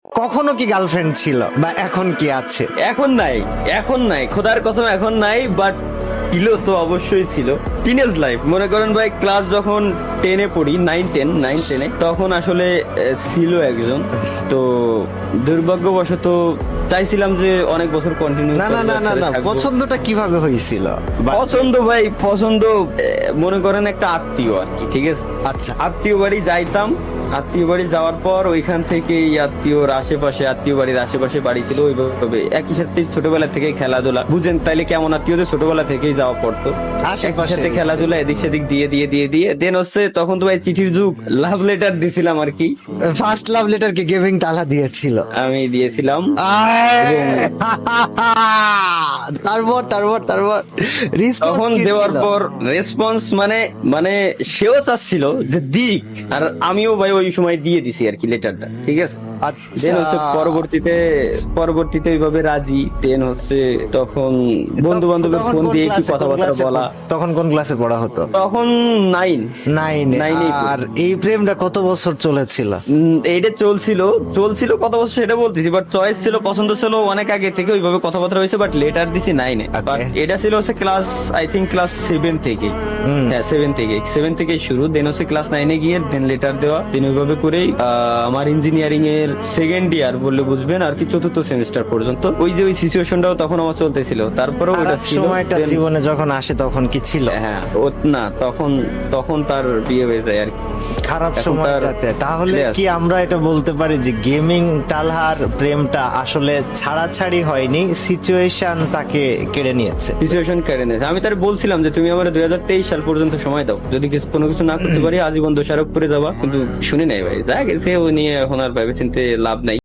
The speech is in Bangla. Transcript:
কখনো কি গার্লফ্রেন্ড ছিল বা এখন কি আছে? এখন নাই খোদার কসম এখন নাই, বাট ছিল তো অবশ্যই ছিল। টিনেজ লাইফ মনে করেন ভাই, ক্লাস যখন 10-এ পড়ি, 9-10-এ, তখন আসলে ছিল একজন। তো দুর্ভাগ্যবশত চাইছিলাম যে অনেক বছর কন্টিনিউ না না না না না, পছন্দটা কিভাবে হয়েছিল? পছন্দ মনে করেন একটা আত্মীয় আর কি, ঠিক আছে? আচ্ছা, আত্মীয় বাড়ি যাইতাম, আত্মীয় বাড়ি যাওয়ার পর ওইখান থেকে আত্মীয় বাড়ির আশেপাশে বাড়ি ছিল, ওইভাবে একই সাথে ছোটবেলা থেকে খেলাধুলা, বুঝেন তাইলে কেমন আত্মীয়দের ছোটবেলা থেকেই যাওয়া পড়তো, একই সাথে খেলাধুলা এদিক সেদিক দিয়ে দেন হচ্ছে তখন তো ভাই চিঠির যুগ, লাভ লেটার দিছিলাম আর কি। ফার্স্ট লাভ লেটার কে গিভিং তালা দিয়েছিল? আমি দিয়েছিলাম। তারপর তারপর তারপর তখন দেওয়ার পর রেসপন্স মানে সেও চাচ্ছিল যে দিক, আর আমিও ভাই ওই সময় দিয়ে দিছি আর কি লেটারটা, ঠিক আছে? দেন হচ্ছে পরবর্তীতে ওইভাবে রাজি। দেন হচ্ছে তখন বন্ধু বান্ধবের ফোন দিয়ে কি কথাবার্তা বলা। তখন কোন ক্লাসে পড়া হতো? তখন 9। নাইনে। আর এই প্রেমটা কত বছর চলেছিল? এইটা চলছিল কত বছর সেটা বলতেছি, বাট চয়েস ছিল, পছন্দ ছিল অনেক আগে থেকে, ওইভাবে কথাবার্তা হয়েছে, বাট লেটার দিছি 9-এ। বাট এটা ছিল হচ্ছে ক্লাস, আই থিঙ্ক ক্লাস 7 থেকে, হ্যাঁ 7 থেকে শুরু। দেন হচ্ছে ক্লাস 9-এ গিয়ে দেন লেটার দেওয়া। দেন ওইভাবে করেই আমার ইঞ্জিনিয়ারিং এর সেকেন্ড ইয়ার বললে বুঝবেন আর কি, 4th সেমিস্টার পর্যন্ত ওই সিচুয়েশনটাও তখন আমার চলতেছিল। তারপরেও ওটা ছিল, সময়টা জীবনে যখন আসে তখন কি ছিল? হ্যাঁ না, তখন তার বিয়ে হয়ে যায় আর কি, খারাপ সময়টাতে। তাহলে কি আমরা এটা বলতে পারি যে গেমিং তালহার প্রেমটা আসলে ছাড়াছাড়ি হয়নি, সিচুয়েশন তাকে কেড়ে নিয়েছে? আমি তার বলছিলাম যে তুমি আমার 2023 সাল পর্যন্ত সময় দাও, যদি কোনো কিছু না করতে পারি আজীবন দোষারোপ করে দেওয়া, কিন্তু শুনে নাই ভাই, যা গেছে ও নিয়ে এখন আর ভেবে চিন্তে লাভ নাই।